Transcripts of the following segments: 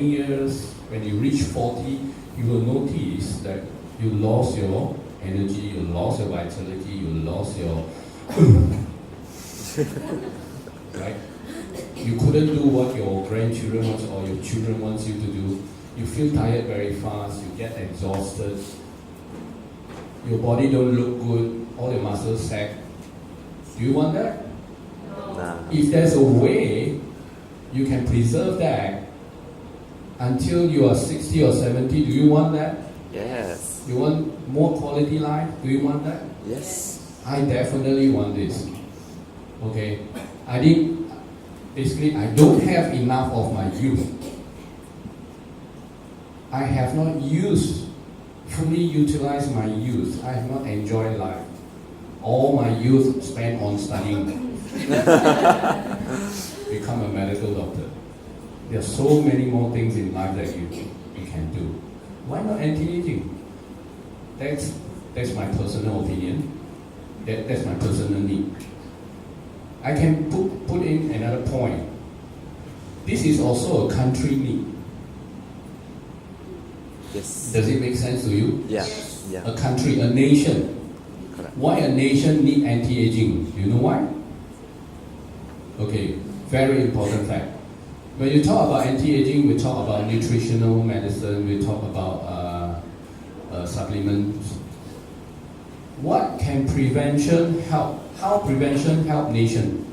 years, when you reach 40, you will notice that you lost your energy, you lost your vitality, you lost your right? You couldn't do what your grandchildren want or your children want you to do. You feel tired very fast, you get exhausted, your body don't look good, all your muscles sag. Do you want that? No. If there's a way you can preserve that until you are 60 or 70, do you want that? Yes. You want more quality life? Do you want that? Yes. I definitely want this. Okay? Basically, I don't have enough of my youth. I have not fully utilized my youth. I have not enjoyed life. All my youth spent on studying. Become a medical doctor. There are so many more things in life that you can do. Why not anti-aging? That's my personal opinion. That's my personal need. I can put in another point. This is also a country need. Yes. Does it make sense to you? Yeah. Yeah. A country, a nation. Correct. Why a nation need anti-aging? Do you know why? Okay, very important fact. When you talk about anti-aging, we talk about nutritional medicine, we talk about supplements. What can prevention help? How prevention help nation?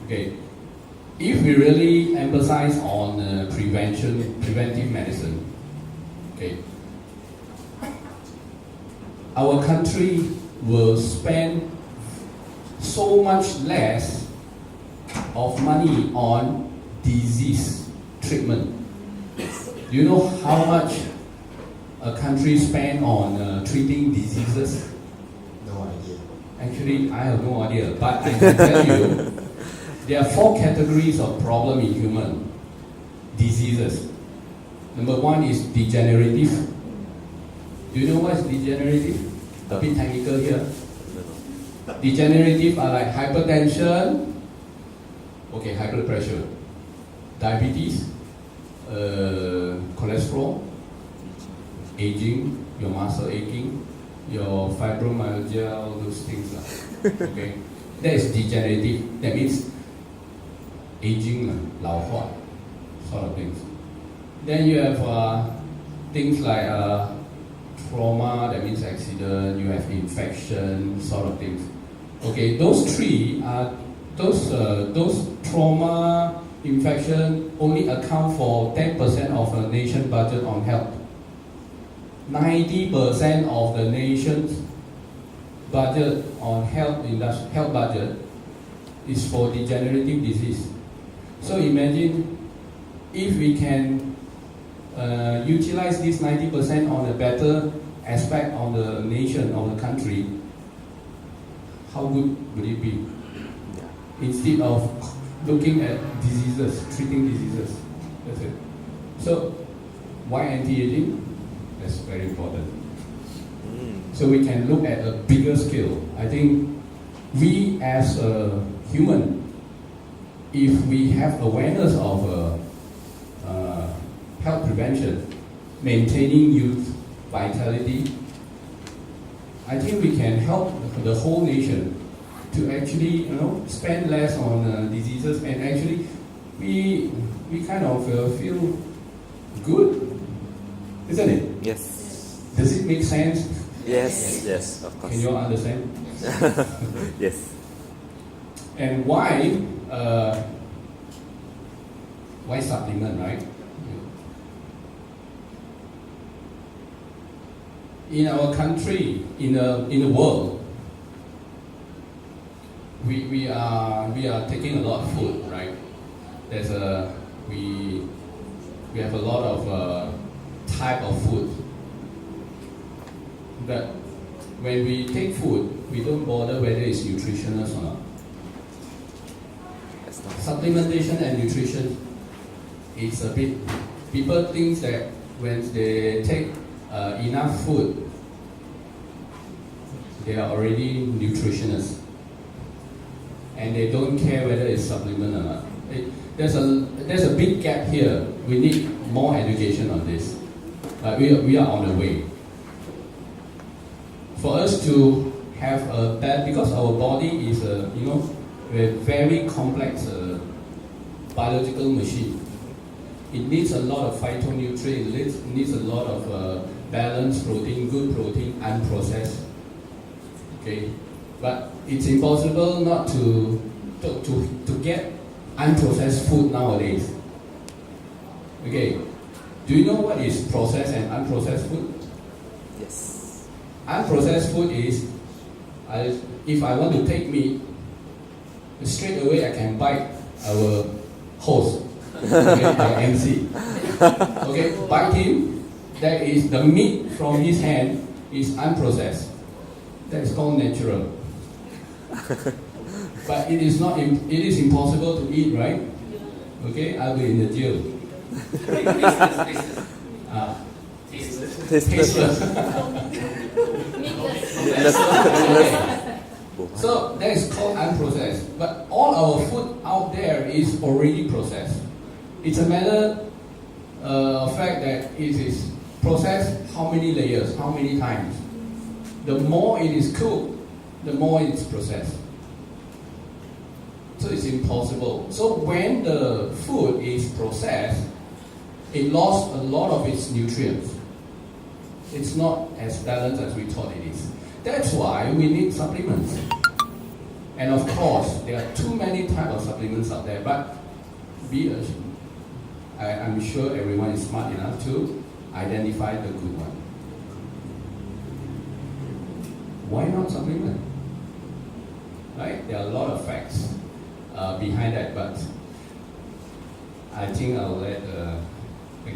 Okay, if we really emphasize on preventive medicine, okay, our country will spend so much less of money on disease treatment. Do you know how much a country spends on treating diseases? No idea. Actually, I have no idea, but I can tell you, there are 4 categories of problem in human diseases. Number 1 is degenerative. Do you know what is degenerative? A bit technical here. Degenerative are like hypertension, okay, high blood pressure, diabetes, cholesterol, aging, your muscle aching, your fibromyalgia, all those things. Okay, that is degenerative. That means aging, 老化 sort of things. Then you have things like trauma, that means accident, you have infection, sort of things. Okay, those 3 are those trauma, infection only account for 10% of the nation budget on health. 90% of the nation's budget on health budget is for degenerative disease. So imagine if we can utilize this 90% on a better aspect of the nation, of the country, how good would it be? Instead of looking at diseases, treating diseases. That's it. So, why anti-aging? That's very important. So we can look at a bigger scale. I think we as a human, if we have awareness of health prevention, maintaining youth, vitality, I think we can help the whole nation to actually, spend less on diseases, and actually we kind of feel good, isn't it? Yes. Does it make sense? Yes. Yes. Of course. Can you all understand? Yes. And why supplement, right? In our country, in the world, we are taking a lot of food, right? We have a lot of type of food. But when we take food, we don't bother whether it's nutritious or not. Supplementation and nutrition is a bit. People think that when they take enough food, they are already nutritionists, and they don't care whether it's supplement or not. there's a big gap here. We need more education on this. But we are on the way. For us to have because our body is a very complex biological machine. It needs a lot of phytonutrients. It needs a lot of balanced protein, good protein, unprocessed. Okay, but it's impossible not to get unprocessed food nowadays. Okay, do you know what is processed and unprocessed food? Yes. Unprocessed food is, if I want to take meat, straight away I can bite our host, okay, our MC. Okay, bite him. That is the meat from his hand is unprocessed. That is called natural. But it is not. It is impossible to eat, right? Okay, I'll be in the jail. Tasteless. So that is called unprocessed. But all our food out there is already processed. It's a matter of fact that it is processed how many layers, how many times. The more it is cooked, the more it is processed. So it's impossible. So when the food is processed, it lost a lot of its nutrients. It's not as balanced as we thought it is. That's why we need supplements. And of course, there are too many types of supplements out there, but I'm sure everyone is smart enough to identify the good one. Why not supplement? Right? There are a lot of facts behind that, but I think I'll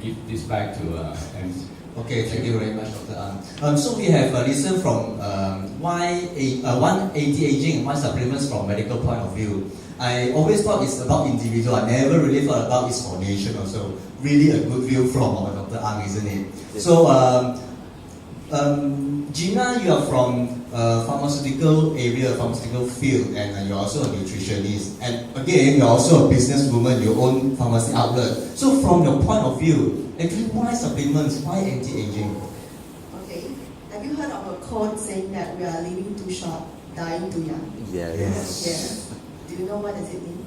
give this back to MC. Okay, thank you very much, Dr. Ang. So we have listened from one anti-aging and one supplements from medical point of view. I always thought it's about individual. I never really thought about it's for nation also. Really a good view from our Dr. Ang, isn't it? Yes. So, Gina, you are from pharmaceutical area, pharmaceutical field, and you're also a nutritionist. And again, you're also a businesswoman, you own pharmacy outlet. So from your point of view, actually, why supplements? Why anti-aging? Okay. Have you heard of a quote saying that we are living too short, dying too young? Yes. Yeah. Do you know what does it mean?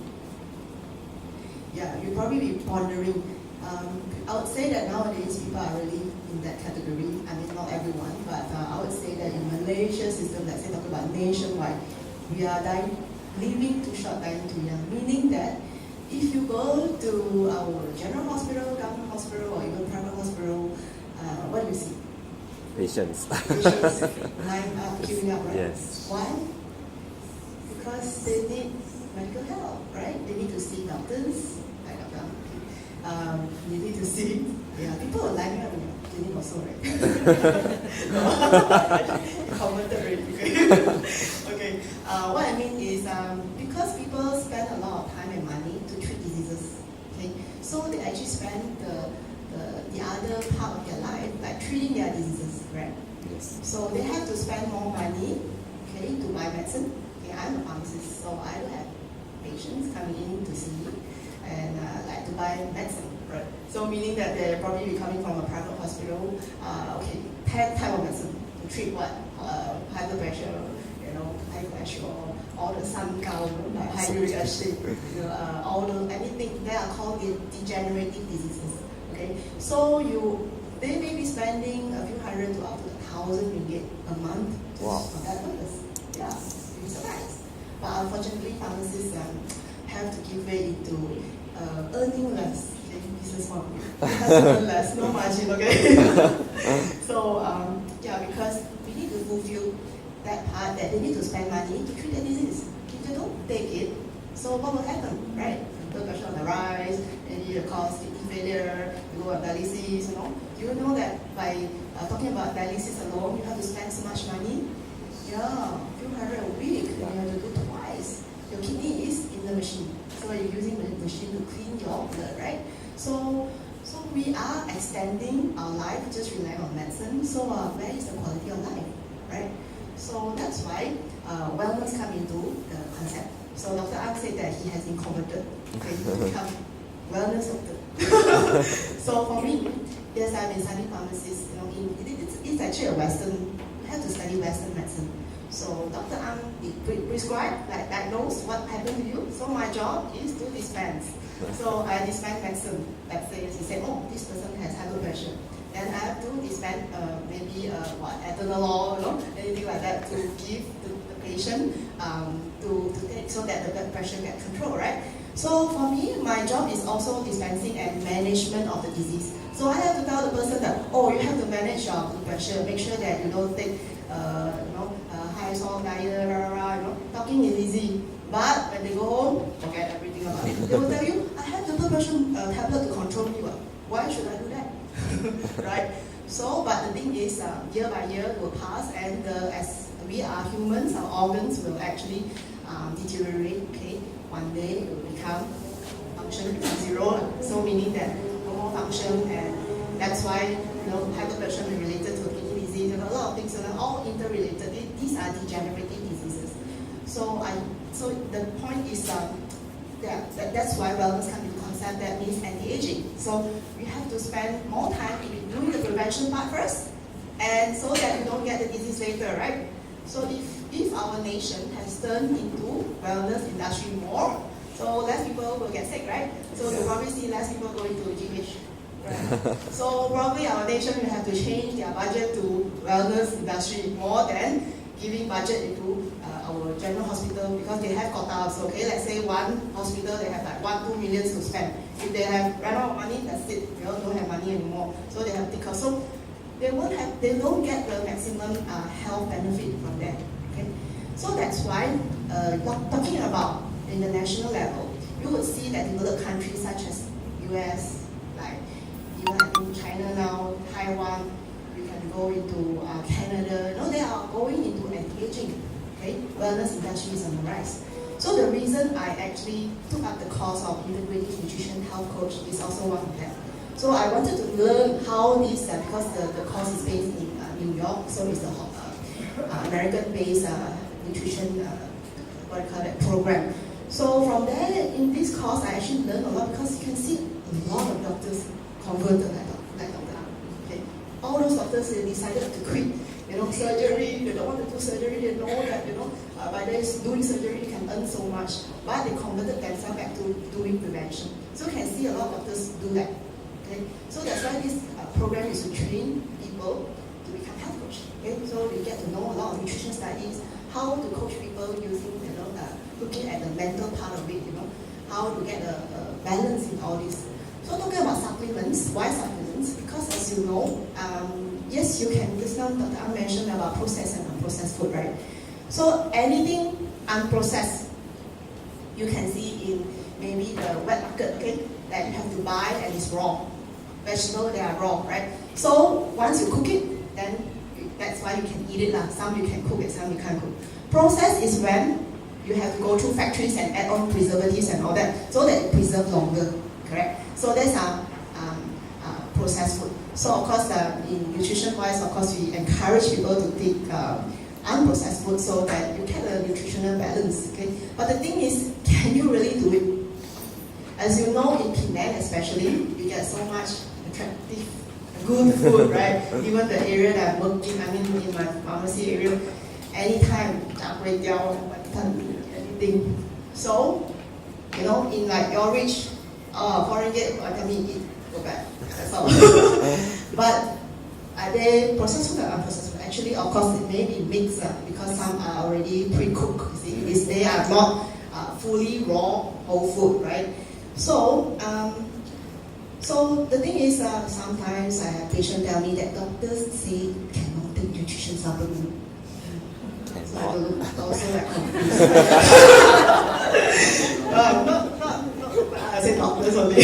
Yeah, you'll probably be pondering. I would say that nowadays people are really in that category. I mean, not everyone, but I would say that in Malaysia system, let's say talk about nationwide, we are living too short, dying too young. Meaning that if you go to our general hospital, government hospital, or even private hospital, what do you see? Patients. Patients line up, queuing up, right? Yes. Why? Because they need medical help, right? They need to see doctors. They need to see, people are lining up in your clinic also, right? Commented already. Okay. What I mean is because people spend a lot of time and money to treat diseases, okay? So they actually spend the other part of their life like treating their diseases, right? Yes. So they have to spend more money, okay, to buy medicine. Okay, I'm a pharmacist, so I do have patients coming in to see me and like to buy medicine, right? So meaning that they're probably coming from a private hospital, okay, type of medicine to treat what? High blood pressure, high cholesterol, all the sun gao, like high uric acid, all the anything they are called degenerative diseases. Okay, so they may be spending a few hundred to up to 1,000 ringgit a month for that purpose. Yeah, you're surprised. But unfortunately, pharmacists have to give way into earning less. Okay, business model. Has to earn less, no margin. Okay. So because we need to fulfill that part that they need to spend money to treat the disease. If they don't take it, so what will happen, right? Blood pressure on the rise, maybe it cause kidney failure, you go on dialysis, Do you know that by talking about dialysis alone, you have to spend so much money? Yeah, a few hundred a week, and you have to do twice. Your kidney is in the machine, so you're using the machine to clean your blood, right? So we are extending our life just relying on medicine. So where is the quality of life, right? So that's why wellness come into the concept. So Dr. Ang said that he has been converted to become wellness doctor. So for me, yes, I've been studying pharmacist. It's actually a Western. You have to study Western medicine. So Dr. Ang prescribe, like diagnose what happened to you. So my job is to dispense. So I dispense medicine. Let's say he said, oh, this person has high blood pressure. Then I have to dispense maybe atenolol, anything like that to give the patient to take so that the blood pressure get controlled, right? So for me, my job is also dispensing and management of the disease. So I have to tell the person that, oh, you have to manage your blood pressure, make sure that you don't take, high salt diet, talking is easy. But when they go home, forget everything about it. They will tell you, I have the blood pressure tablet to control you. Why should I do that? Right? So, but the thing is, year by year will pass, and as we are humans, our organs will actually deteriorate. Okay, one day it will become function zero. So meaning that no more function, and that's why high blood pressure is related to kidney disease and a lot of things. So they're all interrelated. These are degenerative diseases. So the point is that's why wellness comes into concept. That means anti-aging. So we have to spend more time in doing the prevention part first, and so that you don't get the disease later, right? So if our nation has turned into wellness industry more, so less people will get sick, right? So you'll probably see less people going to GH. Right? So probably our nation will have to change their budget to wellness industry more than giving budget into our general hospital, because they have quotas. Okay, let's say one hospital they have like 1-2 million to spend. If they have run out of money, that's it. They don't have money anymore. So they have to cut. So they don't get the maximum health benefit from that. Okay, so that's why talking about in the national level, you would see that developed countries such as US, like even I think China now, Taiwan, you can go into Canada. They are going into anti-aging. Okay, wellness industry is on the rise. So the reason I actually took up the course of integrative nutrition health coach is also one of them. So I wanted to learn how this, because the course is based in New York, so it's the American-based nutrition program. So from there, in this course, I actually learned a lot, because you can see a lot of doctors converted like Dr. Ang. Okay, all those doctors, they decided to quit. Surgery, they don't want to do surgery, they know that, by doing surgery, you can earn so much. But they converted themselves back to doing prevention. So you can see a lot of doctors do that. Okay? So that's why this program is to train people to become health coach. Okay? So they get to know a lot of nutrition studies, how to coach people using, looking at the mental part of it, how to get a balance in all this. So talking about supplements, why supplements? Because as you know, yes, you can, just now Dr. Ang mentioned about processed and unprocessed food, right? So anything unprocessed, you can see in maybe the wet market, okay, that you have to buy and it's raw. Vegetables, they are raw, right? So once you cook it, then that's why you can eat it. Some you can cook it, some you can't cook. Processed is when you have to go through factories and add on preservatives and all that, so that it preserves longer, correct? So that's processed food. So of course, in nutrition-wise, of course, we encourage people to take unprocessed food so that you get a nutritional balance. Okay, but the thing is, can you really do it? As you know, in Penang especially, you get so much attractive, good food, right? Even the area that I'm working, in my pharmacy area, anytime, anything. So, in like your reach, foreign gate, eat, go back. That's all. But are they processed food or unprocessed food? Actually, of course, it may be mixed because some are already pre-cooked. You see, they are not fully raw whole food, right? So, so the thing is, sometimes I have patients tell me that doctors say cannot take nutrition supplement. So I look also like confused. I say doctors only.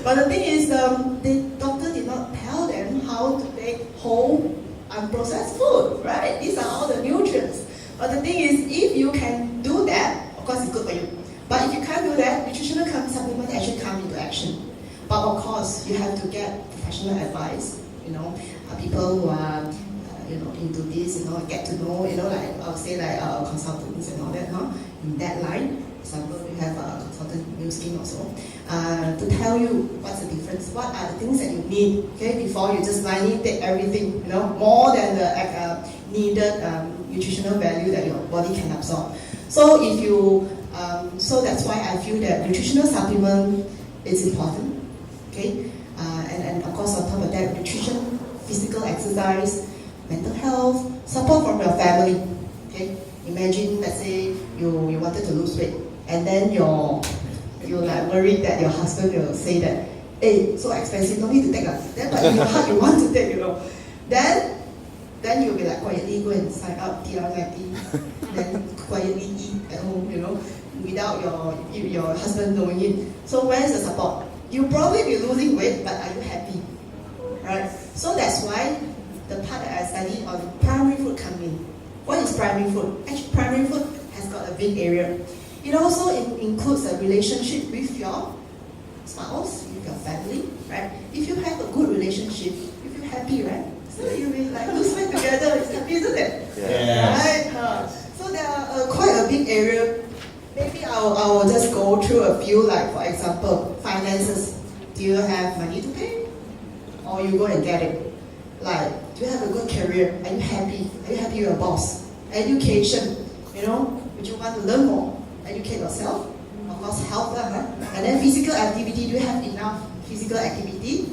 But the thing is, the doctor did not tell them how to take whole unprocessed food, right? These are all the nutrients. But the thing is, if you can do that, of course it's good for you. But if you can't do that, nutritional supplements actually come into action. But of course, you have to get professional advice. People who are into this, get to know, like I'll say like consultants and all that, in that line. For example, we have a consultant new scheme also to tell you what's the difference, what are the things that you need, okay, before you just blindly take everything, more than the needed nutritional value that your body can absorb. So if you, so that's why I feel that nutritional supplement is important, okay, and of course on top of that, nutrition, physical exercise, mental health, support from your family, okay. Imagine, let's say you wanted to lose weight, and then you're like worried that your husband will say that, hey, so expensive, no need to take then but in your heart you want to take, then you'll be like quietly go and sign up TR90, then quietly eat at home, without your husband knowing it. So where's the support? You'll probably be losing weight, but are you happy? Right? So that's why the part that I study on primary food comes in. What is primary food? Actually, primary food has got a big area. It also includes a relationship with your spouse, with your family, right? If you have a good relationship, if you're happy, right? So you will like lose weight together. It's happy, isn't it? Yes. Right? So there are quite a big area. Maybe I will just go through a few, like for example, finances. Do you have money to pay? Or you go and get it? Like, do you have a good career? Are you happy? Are you happy with your boss? Education, would you want to learn more? Educate yourself. Of course, health, and then physical activity. Do you have enough physical activity?